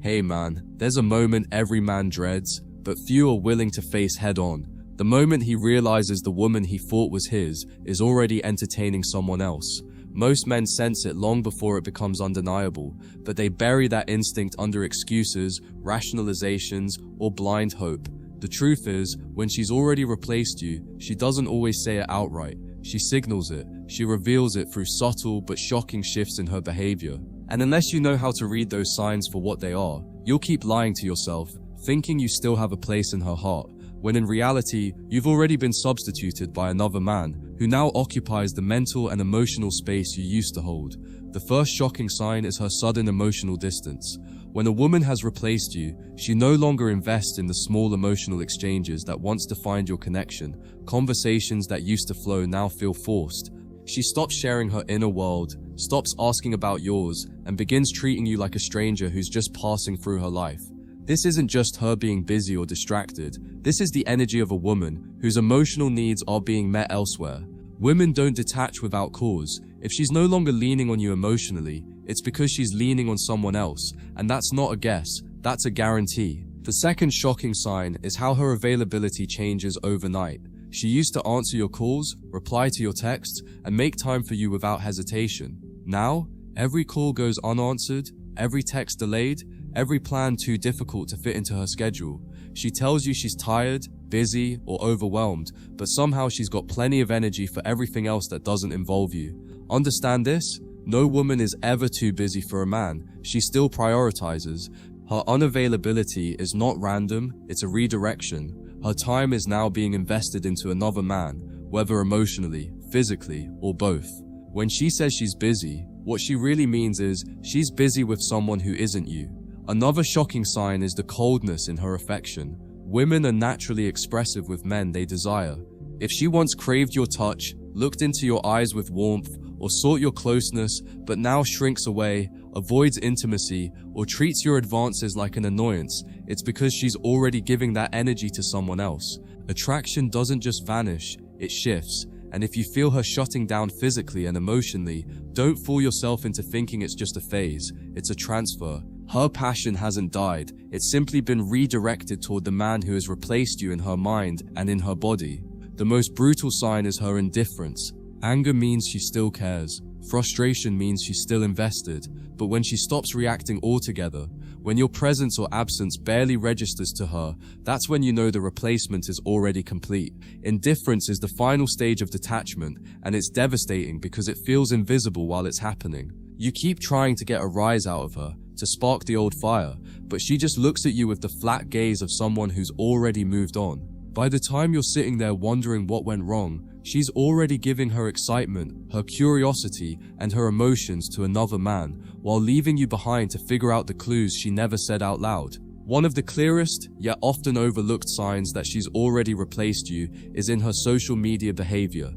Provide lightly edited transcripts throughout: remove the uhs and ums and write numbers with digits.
Hey man, there's a moment every man dreads, but few are willing to face head on. The moment he realizes the woman he thought was his is already entertaining someone else. Most men sense it long before it becomes undeniable, but they bury that instinct under excuses, rationalizations, or blind hope. The truth is, when she's already replaced you, she doesn't always say it outright. She signals it. She reveals it through subtle but shocking shifts in her behavior. And unless you know how to read those signs for what they are, you'll keep lying to yourself, thinking you still have a place in her heart, when in reality, you've already been substituted by another man who now occupies the mental and emotional space you used to hold. The first shocking sign is her sudden emotional distance. When a woman has replaced you, she no longer invests in the small emotional exchanges that once defined your connection. Conversations that used to flow now feel forced. She stops sharing her inner world, stops asking about yours, and begins treating you like a stranger who's just passing through her life. This isn't just her being busy or distracted. This is the energy of a woman whose emotional needs are being met elsewhere. Women don't detach without cause. If she's no longer leaning on you emotionally, it's because she's leaning on someone else, and that's not a guess, that's a guarantee. The second shocking sign is how her availability changes overnight. She used to answer your calls, reply to your texts, and make time for you without hesitation. Now, every call goes unanswered, every text delayed, every plan too difficult to fit into her schedule. She tells you she's tired, busy, or overwhelmed, but somehow she's got plenty of energy for everything else that doesn't involve you. Understand this? No woman is ever too busy for a man. She still prioritizes. Her unavailability is not random, it's a redirection. Her time is now being invested into another man, whether emotionally, physically, or both. When she says she's busy, what she really means is she's busy with someone who isn't you. Another shocking sign is the coldness in her affection. Women are naturally expressive with men they desire. If she once craved your touch, looked into your eyes with warmth, or sought your closeness, but now shrinks away, avoids intimacy, or treats your advances like an annoyance, it's because she's already giving that energy to someone else. Attraction doesn't just vanish, it shifts. And if you feel her shutting down physically and emotionally, don't fool yourself into thinking it's just a phase. It's a transfer. Her passion hasn't died. It's simply been redirected toward the man who has replaced you in her mind and in her body. The most brutal sign is her indifference. Anger means she still cares. Frustration means she's still invested. But when she stops reacting altogether, when your presence or absence barely registers to her, that's when you know the replacement is already complete. Indifference is the final stage of detachment, and it's devastating because it feels invisible while it's happening. You keep trying to get a rise out of her, to spark the old fire, but she just looks at you with the flat gaze of someone who's already moved on. By the time you're sitting there wondering what went wrong, she's already giving her excitement, her curiosity, and her emotions to another man, while leaving you behind to figure out the clues she never said out loud. One of the clearest, yet often overlooked signs that she's already replaced you is in her social media behavior.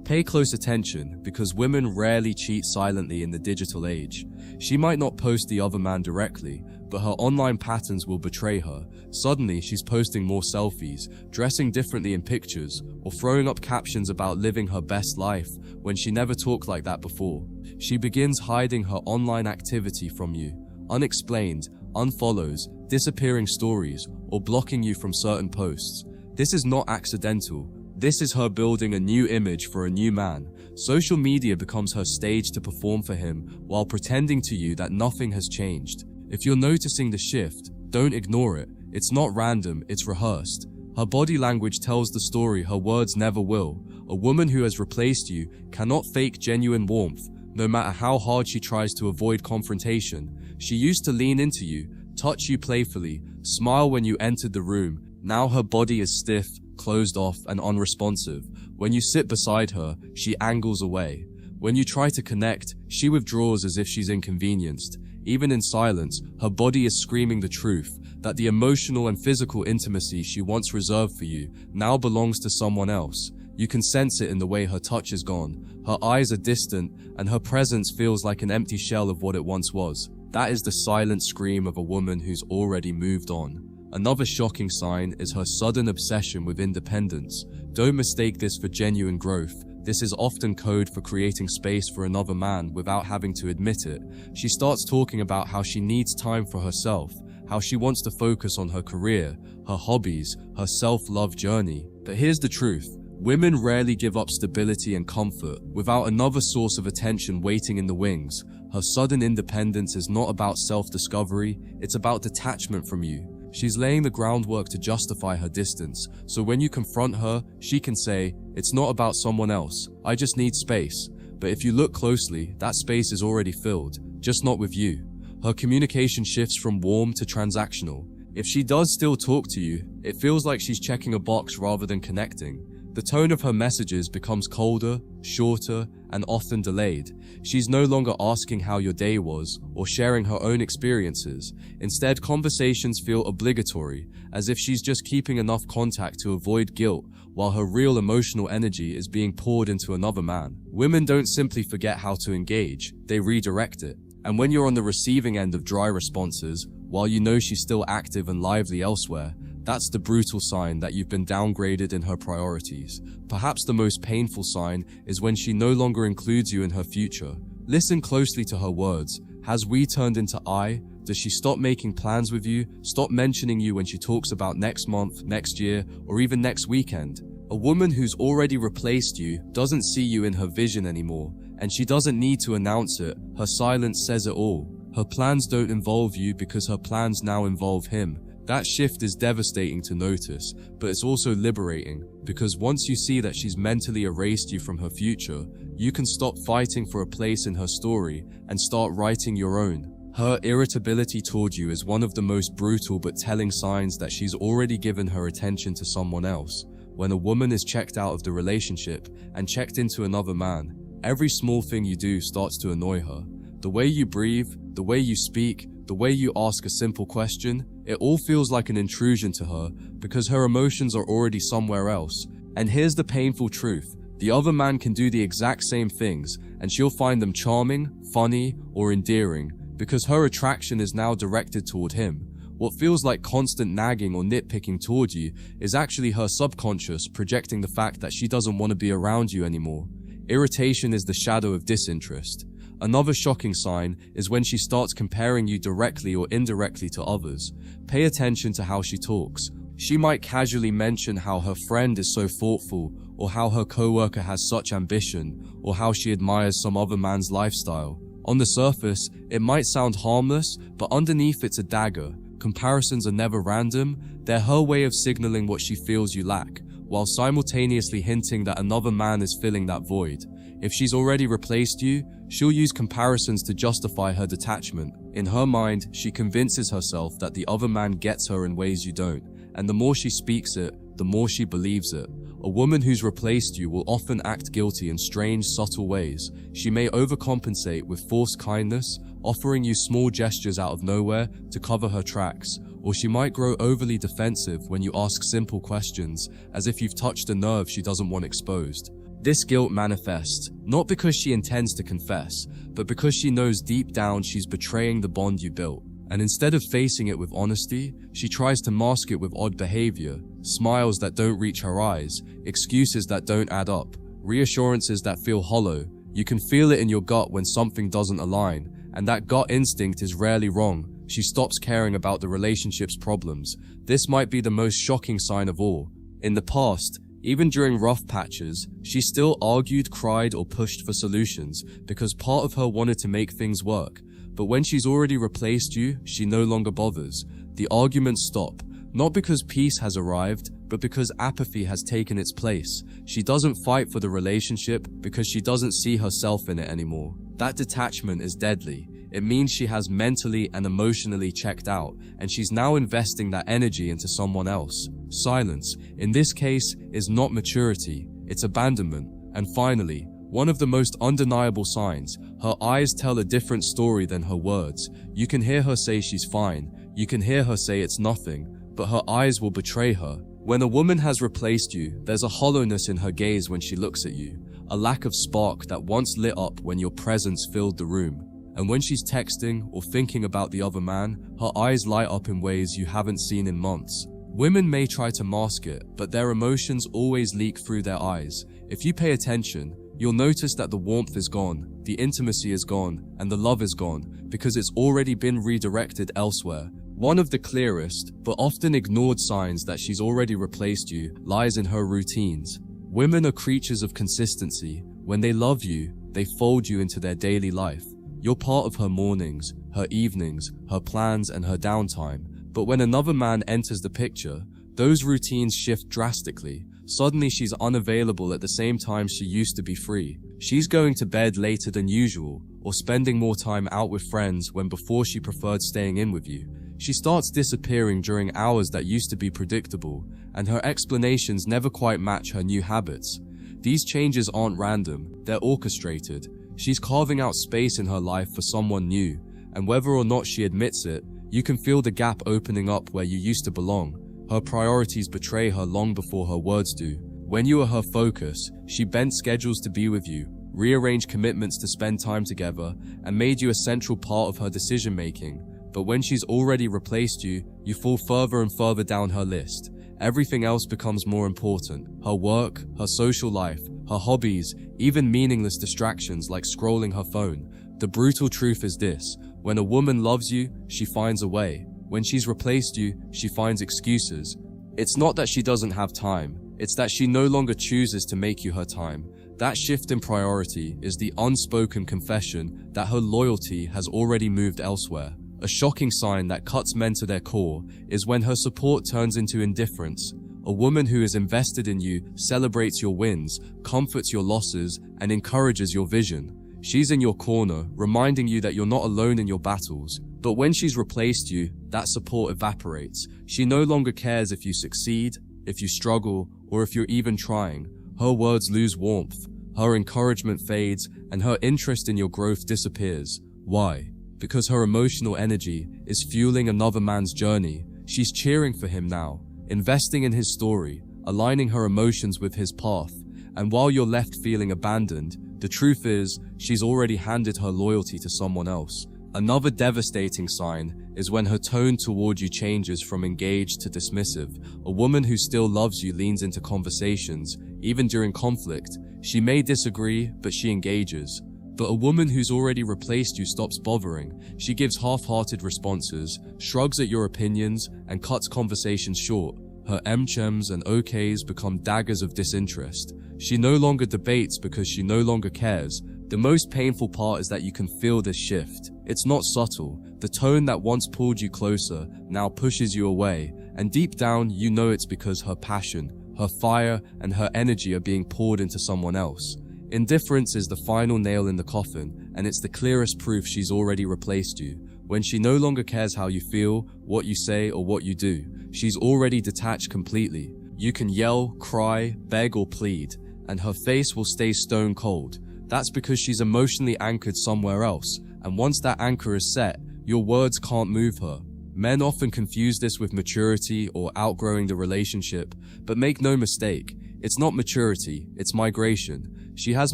Pay close attention, because women rarely cheat silently in the digital age. She might not post the other man directly, but her online patterns will betray her. Suddenly, she's posting more selfies, dressing differently in pictures, or throwing up captions about living her best life when she never talked like that before. She begins hiding her online activity from you, unexplained, unfollows, disappearing stories, or blocking you from certain posts. This is not accidental. This is her building a new image for a new man. Social media becomes her stage to perform for him while pretending to you that nothing has changed. If you're noticing the shift, don't ignore it. It's not random, it's rehearsed. Her body language tells the story her words never will. A woman who has replaced you cannot fake genuine warmth, no matter how hard she tries to avoid confrontation. She used to lean into you, touch you playfully, smile when you entered the room. Now her body is stiff, closed off, and unresponsive. When you sit beside her, she angles away. When you try to connect, she withdraws as if she's inconvenienced. Even in silence, her body is screaming the truth, that the emotional and physical intimacy she once reserved for you now belongs to someone else. You can sense it in the way her touch is gone. Her eyes are distant, and her presence feels like an empty shell of what it once was. That is the silent scream of a woman who's already moved on. Another shocking sign is her sudden obsession with independence. Don't mistake this for genuine growth. This is often code for creating space for another man without having to admit it. She starts talking about how she needs time for herself, how she wants to focus on her career, her hobbies, her self-love journey. But here's the truth. Women rarely give up stability and comfort without another source of attention waiting in the wings. Her sudden independence is not about self-discovery, it's about detachment from you. She's laying the groundwork to justify her distance, so when you confront her, she can say, "It's not about someone else, I just need space." But if you look closely, that space is already filled, just not with you. Her communication shifts from warm to transactional. If she does still talk to you, it feels like she's checking a box rather than connecting. The tone of her messages becomes colder, shorter, and often delayed. She's no longer asking how your day was or sharing her own experiences. Instead, conversations feel obligatory, as if she's just keeping enough contact to avoid guilt, while her real emotional energy is being poured into another man. Women don't simply forget how to engage, they redirect it. And when you're on the receiving end of dry responses, while you know she's still active and lively elsewhere, that's the brutal sign that you've been downgraded in her priorities. Perhaps the most painful sign is when she no longer includes you in her future. Listen closely to her words. Has we turned into I? Does she stop making plans with you, stop mentioning you when she talks about next month, next year, or even next weekend? A woman who's already replaced you doesn't see you in her vision anymore, and she doesn't need to announce it. Her silence says it all. Her plans don't involve you because her plans now involve him. That shift is devastating to notice, but it's also liberating, because once you see that she's mentally erased you from her future, you can stop fighting for a place in her story and start writing your own. Her irritability toward you is one of the most brutal but telling signs that she's already given her attention to someone else. When a woman is checked out of the relationship and checked into another man, every small thing you do starts to annoy her. The way you breathe, the way you speak, the way you ask a simple question, it all feels like an intrusion to her because her emotions are already somewhere else. And here's the painful truth. The other man can do the exact same things and she'll find them charming, funny, or endearing because her attraction is now directed toward him. What feels like constant nagging or nitpicking toward you is actually her subconscious projecting the fact that she doesn't want to be around you anymore. Irritation is the shadow of disinterest. Another shocking sign is when she starts comparing you directly or indirectly to others. Pay attention to how she talks. She might casually mention how her friend is so thoughtful, or how her coworker has such ambition, or how she admires some other man's lifestyle. On the surface, it might sound harmless, but underneath it's a dagger. Comparisons are never random, they're her way of signaling what she feels you lack, while simultaneously hinting that another man is filling that void. If she's already replaced you, she'll use comparisons to justify her detachment. In her mind, she convinces herself that the other man gets her in ways you don't, and the more she speaks it, the more she believes it. A woman who's replaced you will often act guilty in strange, subtle ways. She may overcompensate with forced kindness, offering you small gestures out of nowhere to cover her tracks, or she might grow overly defensive when you ask simple questions, as if you've touched a nerve she doesn't want exposed. This guilt manifests, not because she intends to confess, but because she knows deep down she's betraying the bond you built. And instead of facing it with honesty, she tries to mask it with odd behavior, smiles that don't reach her eyes, excuses that don't add up, reassurances that feel hollow. You can feel it in your gut when something doesn't align, and that gut instinct is rarely wrong. She stops caring about the relationship's problems. This might be the most shocking sign of all. In the past, even during rough patches, she still argued, cried, or pushed for solutions because part of her wanted to make things work. But when she's already replaced you, she no longer bothers. The arguments stop, not because peace has arrived, but because apathy has taken its place. She doesn't fight for the relationship because she doesn't see herself in it anymore. That detachment is deadly. It means she has mentally and emotionally checked out, and she's now investing that energy into someone else. Silence, in this case, is not maturity, it's abandonment. And finally, one of the most undeniable signs, her eyes tell a different story than her words. You can hear her say she's fine, you can hear her say it's nothing, but her eyes will betray her. When a woman has replaced you, there's a hollowness in her gaze when she looks at you, a lack of spark that once lit up when your presence filled the room. And when she's texting or thinking about the other man, her eyes light up in ways you haven't seen in months. Women may try to mask it, but their emotions always leak through their eyes. If you pay attention, you'll notice that the warmth is gone, the intimacy is gone, and the love is gone, because it's already been redirected elsewhere. One of the clearest, but often ignored signs that she's already replaced you lies in her routines. Women are creatures of consistency. When they love you, they fold you into their daily life. You're part of her mornings, her evenings, her plans, and her downtime. But when another man enters the picture, those routines shift drastically. Suddenly she's unavailable at the same time she used to be free. She's going to bed later than usual, or spending more time out with friends when before she preferred staying in with you. She starts disappearing during hours that used to be predictable, and her explanations never quite match her new habits. These changes aren't random, they're orchestrated. She's carving out space in her life for someone new, and whether or not she admits it, you can feel the gap opening up where you used to belong. Her priorities betray her long before her words do. When you are her focus, she bent schedules to be with you, rearranged commitments to spend time together, and made you a central part of her decision-making. But when she's already replaced you, you fall further and further down her list. Everything else becomes more important. Her work, her social life, her hobbies, even meaningless distractions like scrolling her phone. The brutal truth is this: when a woman loves you, she finds a way. When she's replaced you, she finds excuses. It's not that she doesn't have time, it's that she no longer chooses to make you her time. That shift in priority is the unspoken confession that her loyalty has already moved elsewhere. A shocking sign that cuts men to their core is when her support turns into indifference. A woman who is invested in you celebrates your wins, comforts your losses, and encourages your vision. She's in your corner, reminding you that you're not alone in your battles. But when she's replaced you, that support evaporates. She no longer cares if you succeed, if you struggle, or if you're even trying. Her words lose warmth, her encouragement fades, and her interest in your growth disappears. Why? Because her emotional energy is fueling another man's journey. She's cheering for him now, investing in his story, aligning her emotions with his path. And while you're left feeling abandoned, the truth is, she's already handed her loyalty to someone else. Another devastating sign is when her tone toward you changes from engaged to dismissive. A woman who still loves you leans into conversations, even during conflict. She may disagree, but she engages. But a woman who's already replaced you stops bothering. She gives half-hearted responses, shrugs at your opinions, and cuts conversations short. Her mchems and okays become daggers of disinterest. She no longer debates because she no longer cares. The most painful part is that you can feel this shift. It's not subtle. The tone that once pulled you closer now pushes you away, and deep down you know it's because her passion, her fire, and her energy are being poured into someone else. Indifference is the final nail in the coffin, and it's the clearest proof she's already replaced you. When she no longer cares how you feel, what you say, or what you do, she's already detached completely. You can yell, cry, beg, or plead, and her face will stay stone cold. That's because she's emotionally anchored somewhere else, and once that anchor is set, your words can't move her. Men often confuse this with maturity or outgrowing the relationship, but make no mistake, it's not maturity, it's migration. She has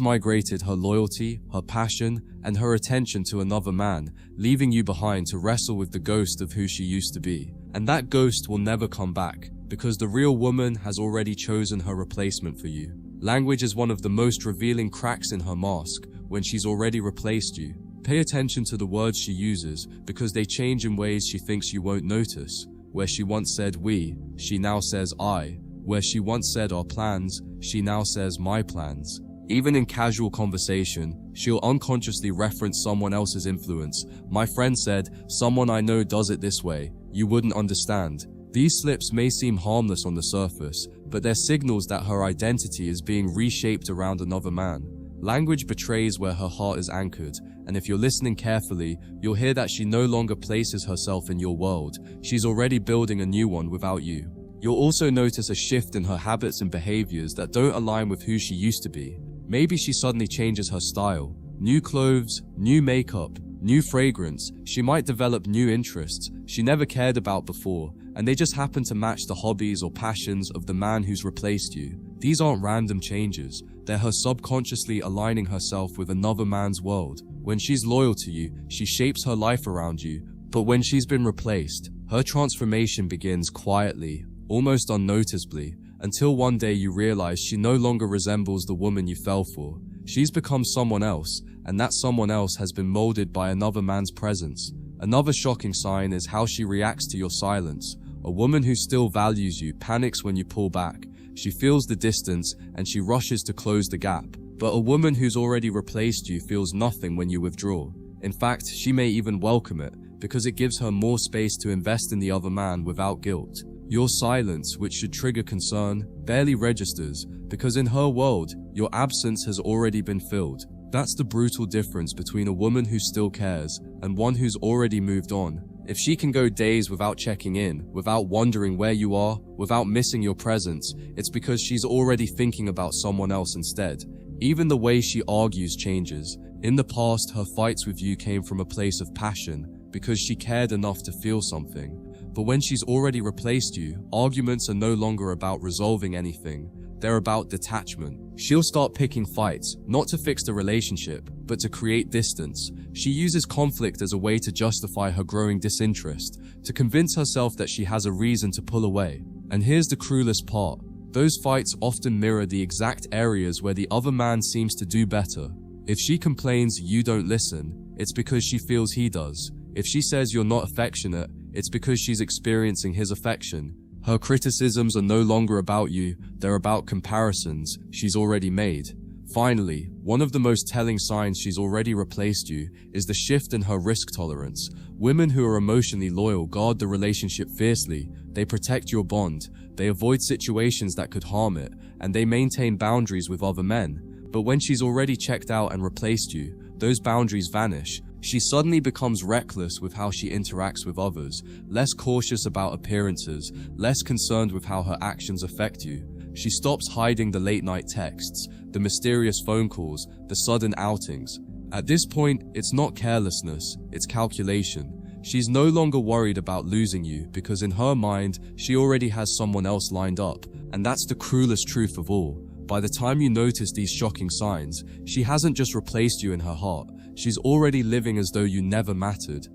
migrated her loyalty, her passion, and her attention to another man, leaving you behind to wrestle with the ghost of who she used to be. And that ghost will never come back, because the real woman has already chosen her replacement for you. Language is one of the most revealing cracks in her mask when she's already replaced you. Pay attention to the words she uses, because they change in ways she thinks you won't notice. Where she once said we, she now says I. Where she once said our plans, she now says my plans. Even in casual conversation, she'll unconsciously reference someone else's influence. My friend said, someone I know does it this way. You wouldn't understand. These slips may seem harmless on the surface, but they're signals that her identity is being reshaped around another man. Language betrays where her heart is anchored, and if you're listening carefully, you'll hear that she no longer places herself in your world. She's already building a new one without you. You'll also notice a shift in her habits and behaviors that don't align with who she used to be. Maybe she suddenly changes her style. New clothes, new makeup, new fragrance. She might develop new interests she never cared about before, and they just happen to match the hobbies or passions of the man who's replaced you. These aren't random changes. They're her subconsciously aligning herself with another man's world. When she's loyal to you, she shapes her life around you. But when she's been replaced, her transformation begins quietly, almost unnoticeably. until one day you realize she no longer resembles the woman you fell for. She's become someone else, and that someone else has been molded by another man's presence. Another shocking sign is how she reacts to your silence. A woman who still values you panics when you pull back. She feels the distance and she rushes to close the gap. But a woman who's already replaced you feels nothing when you withdraw. In fact, she may even welcome it, because it gives her more space to invest in the other man without guilt. Your silence, which should trigger concern, barely registers, because in her world, your absence has already been filled. That's the brutal difference between a woman who still cares and one who's already moved on. If she can go days without checking in, without wondering where you are, without missing your presence, it's because she's already thinking about someone else instead. Even the way she argues changes. In the past, her fights with you came from a place of passion, because she cared enough to feel something. But when she's already replaced you, arguments are no longer about resolving anything. They're about detachment. She'll start picking fights, not to fix the relationship, but to create distance. She uses conflict as a way to justify her growing disinterest, to convince herself that she has a reason to pull away. And here's the cruelest part. Those fights often mirror the exact areas where the other man seems to do better. If she complains you don't listen, it's because she feels he does. If she says you're not affectionate, it's because she's experiencing his affection. Her criticisms are no longer about you, they're about comparisons she's already made. Finally, one of the most telling signs she's already replaced you is the shift in her risk tolerance. Women who are emotionally loyal guard the relationship fiercely, they protect your bond, they avoid situations that could harm it, and they maintain boundaries with other men. But when she's already checked out and replaced you, those boundaries vanish. She suddenly becomes reckless with how she interacts with others, less cautious about appearances, less concerned with how her actions affect you. She stops hiding the late-night texts, the mysterious phone calls, the sudden outings. At this point, it's not carelessness, it's calculation. She's no longer worried about losing you because in her mind, she already has someone else lined up. And that's the cruelest truth of all. By the time you notice these shocking signs, she hasn't just replaced you in her heart. She's already living as though you never mattered.